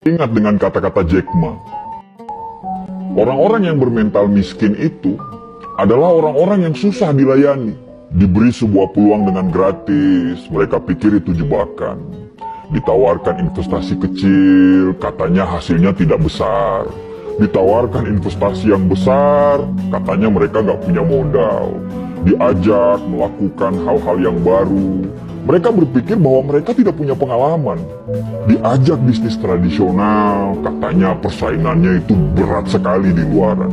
Ingat dengan kata-kata Jack Ma. Orang-orang yang bermental miskin itu adalah orang-orang yang susah dilayani. Diberi sebuah peluang dengan gratis, mereka pikir itu jebakan. Ditawarkan investasi kecil, katanya hasilnya tidak besar. Ditawarkan investasi yang besar, katanya mereka nggak punya modal. Diajak melakukan hal-hal yang baru, mereka berpikir bahwa mereka tidak punya pengalaman. Diajak bisnis tradisional, katanya persaingannya itu berat sekali di luaran.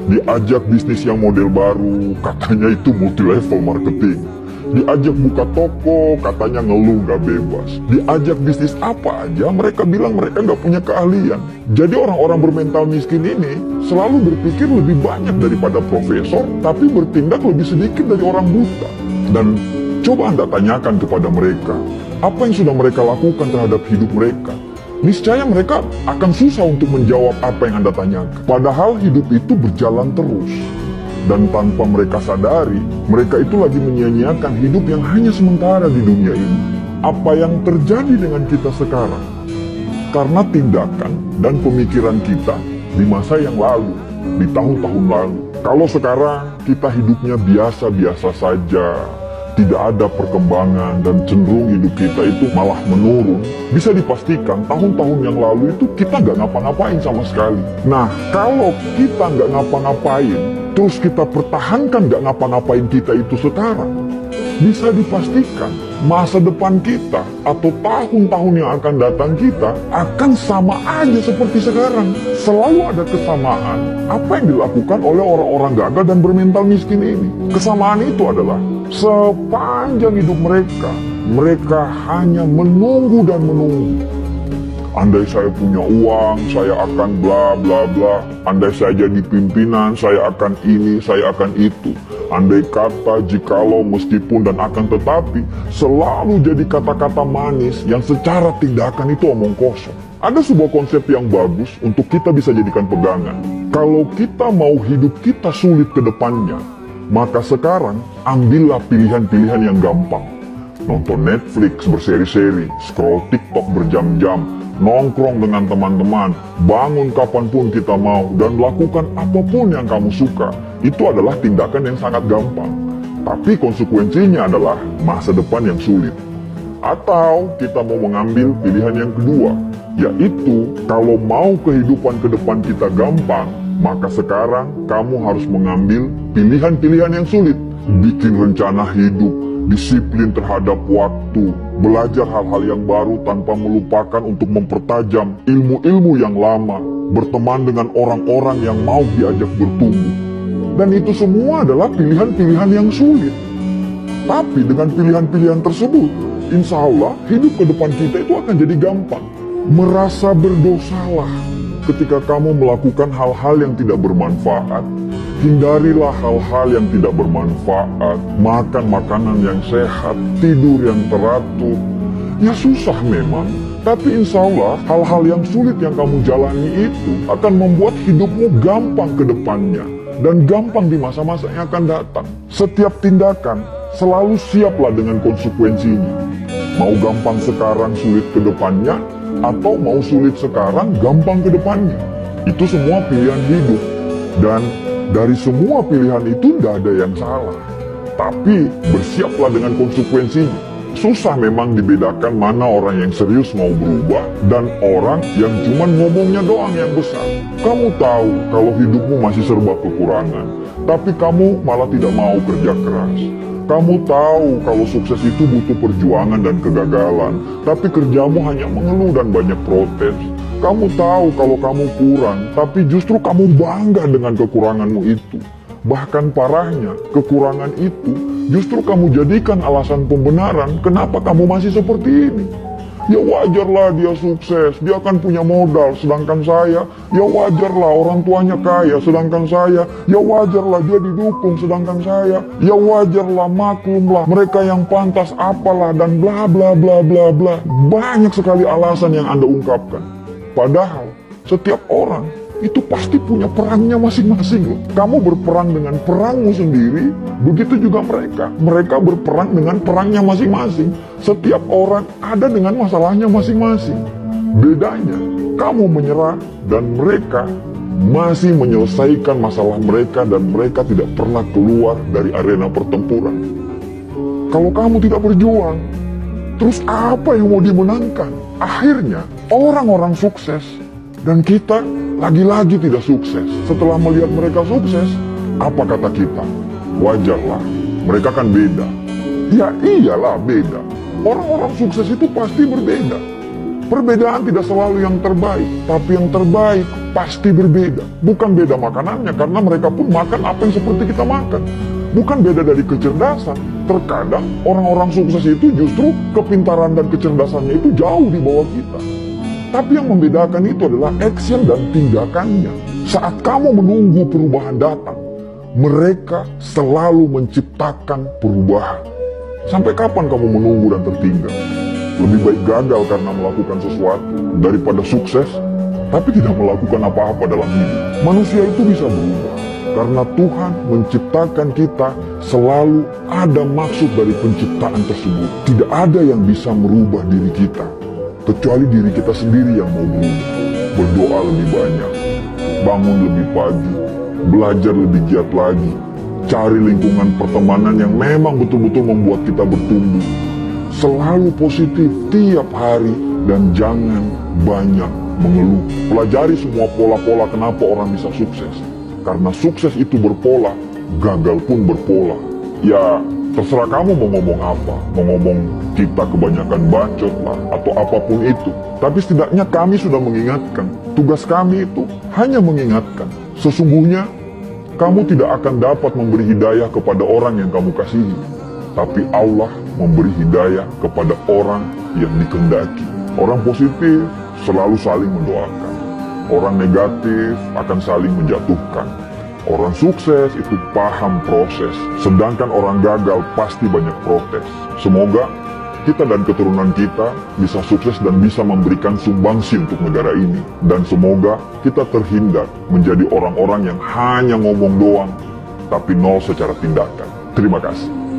Diajak bisnis yang model baru, katanya itu multi-level marketing. Diajak buka toko, katanya ngeluh gak bebas. Diajak bisnis apa aja, mereka bilang mereka gak punya keahlian. Jadi orang-orang bermental miskin ini selalu berpikir lebih banyak daripada profesor, tapi bertindak lebih sedikit dari orang buta. Dan coba Anda tanyakan kepada mereka, apa yang sudah mereka lakukan terhadap hidup mereka? Niscaya mereka akan susah untuk menjawab apa yang Anda tanyakan. Padahal hidup itu berjalan terus. Dan tanpa mereka sadari, mereka itu lagi menyia-nyiakan hidup yang hanya sementara di dunia ini. Apa yang terjadi dengan kita sekarang? Karena tindakan dan pemikiran kita di masa yang lalu, di tahun-tahun lalu. Kalau sekarang kita hidupnya biasa-biasa saja, tidak ada perkembangan dan cenderung hidup kita itu malah menurun, bisa dipastikan tahun-tahun yang lalu itu kita nggak ngapa-ngapain sama sekali. Nah, kalau kita nggak ngapa-ngapain, terus kita pertahankan nggak ngapa-ngapain kita itu sekarang, bisa dipastikan masa depan kita atau tahun-tahun yang akan datang kita akan sama aja seperti sekarang. Selalu ada kesamaan apa yang dilakukan oleh orang-orang gagal dan bermental miskin ini. Kesamaan itu adalah sepanjang hidup mereka hanya menunggu dan menunggu. Andai saya punya uang, saya akan bla bla bla. Andai saya jadi pimpinan, saya akan ini, saya akan itu. Andai kata, jikalau, meskipun, dan akan tetapi, selalu jadi kata-kata manis yang secara tindakan itu omong kosong. Ada sebuah konsep yang bagus untuk kita bisa jadikan pegangan. Kalau kita mau hidup kita sulit ke depannya, maka sekarang ambillah pilihan-pilihan yang gampang. Nonton Netflix berseri-seri, scroll TikTok berjam-jam, nongkrong dengan teman-teman, bangun kapanpun kita mau, dan lakukan apapun yang kamu suka. Itu adalah tindakan yang sangat gampang. Tapi konsekuensinya adalah masa depan yang sulit. Atau kita mau mengambil pilihan yang kedua, yaitu kalau mau kehidupan ke depan kita gampang, maka sekarang kamu harus mengambil pilihan-pilihan yang sulit. Bikin rencana hidup, disiplin terhadap waktu, belajar hal-hal yang baru tanpa melupakan untuk mempertajam ilmu-ilmu yang lama, berteman dengan orang-orang yang mau diajak bertumbuh. Dan itu semua adalah pilihan-pilihan yang sulit. Tapi dengan pilihan-pilihan tersebut, insya Allah hidup ke depan kita itu akan jadi gampang. Merasa berdosalah ketika kamu melakukan hal-hal yang tidak bermanfaat. Hindarilah hal-hal yang tidak bermanfaat, makan makanan yang sehat, tidur yang teratur. Ya susah memang, tapi insya Allah hal-hal yang sulit yang kamu jalani itu akan membuat hidupmu gampang ke depannya. Dan gampang di masa-masa yang akan datang. Setiap tindakan selalu siaplah dengan konsekuensinya. Mau gampang sekarang sulit ke depannya, atau mau sulit sekarang gampang ke depannya. Itu semua pilihan hidup. Dan dari semua pilihan itu tidak ada yang salah. Tapi bersiaplah dengan konsekuensinya. Susah memang dibedakan mana orang yang serius mau berubah dan orang yang cuma ngomongnya doang yang besar. Kamu tahu kalau hidupmu masih serba kekurangan, tapi kamu malah tidak mau kerja keras. Kamu tahu kalau sukses itu butuh perjuangan dan kegagalan, tapi kerjamu hanya mengeluh dan banyak protes. Kamu tahu kalau kamu kurang, tapi justru kamu bangga dengan kekuranganmu itu. Bahkan parahnya, kekurangan itu justru kamu jadikan alasan pembenaran kenapa kamu masih seperti ini. Ya wajarlah dia sukses, dia akan punya modal, sedangkan saya, ya wajarlah orang tuanya kaya, sedangkan saya, ya wajarlah dia didukung, sedangkan saya, ya wajarlah maklumlah mereka yang pantas apalah, dan bla bla bla bla bla. Banyak sekali alasan yang Anda ungkapkan. Padahal setiap orang itu pasti punya perangnya masing-masing loh. Kamu berperang dengan perangmu sendiri, begitu juga mereka. Mereka berperang dengan perangnya masing-masing. Setiap orang ada dengan masalahnya masing-masing. Bedanya, kamu menyerah dan mereka masih menyelesaikan masalah mereka dan mereka tidak pernah keluar dari arena pertempuran. Kalau kamu tidak berjuang, terus apa yang mau dimenangkan? Akhirnya, orang-orang sukses dan kita lagi-lagi tidak sukses. Setelah melihat mereka sukses, apa kata kita? Wajarlah, mereka kan beda. Ya iyalah beda. Orang-orang sukses itu pasti berbeda. Perbedaan tidak selalu yang terbaik, tapi yang terbaik pasti berbeda. Bukan beda makanannya, karena mereka pun makan apa yang seperti kita makan. Bukan beda dari kecerdasan. Terkadang orang-orang sukses itu justru kepintaran dan kecerdasannya itu jauh di bawah kita. Tapi yang membedakan itu adalah action dan tindakannya. Saat kamu menunggu perubahan datang, mereka selalu menciptakan perubahan. Sampai kapan kamu menunggu dan tertinggal? Lebih baik gagal karena melakukan sesuatu daripada sukses tapi tidak melakukan apa-apa dalam hidup. Manusia itu bisa berubah karena Tuhan menciptakan kita, selalu ada maksud dari penciptaan tersebut. Tidak ada yang bisa merubah diri kita kecuali diri kita sendiri yang mau berubah. Berdoa lebih banyak, bangun lebih pagi, belajar lebih giat lagi, cari lingkungan pertemanan yang memang betul-betul membuat kita bertumbuh. Selalu positif tiap hari dan jangan banyak mengeluh. Pelajari semua pola-pola kenapa orang bisa sukses. Karena sukses itu berpola, gagal pun berpola. Ya terserah kamu mau ngomong apa. Mau ngomong kita kebanyakan bacot lah atau apapun itu. Tapi setidaknya kami sudah mengingatkan. Tugas kami itu hanya mengingatkan. Sesungguhnya kamu tidak akan dapat memberi hidayah kepada orang yang kamu kasihi. Tapi Allah memberi hidayah kepada orang yang dikehendaki. Orang positif selalu saling mendoakan. Orang negatif akan saling menjatuhkan. Orang sukses itu paham proses, sedangkan orang gagal pasti banyak protes. Semoga kita dan keturunan kita bisa sukses dan bisa memberikan sumbangsi untuk negara ini. Dan semoga kita terhindar menjadi orang-orang yang hanya ngomong doang, tapi nol secara tindakan. Terima kasih.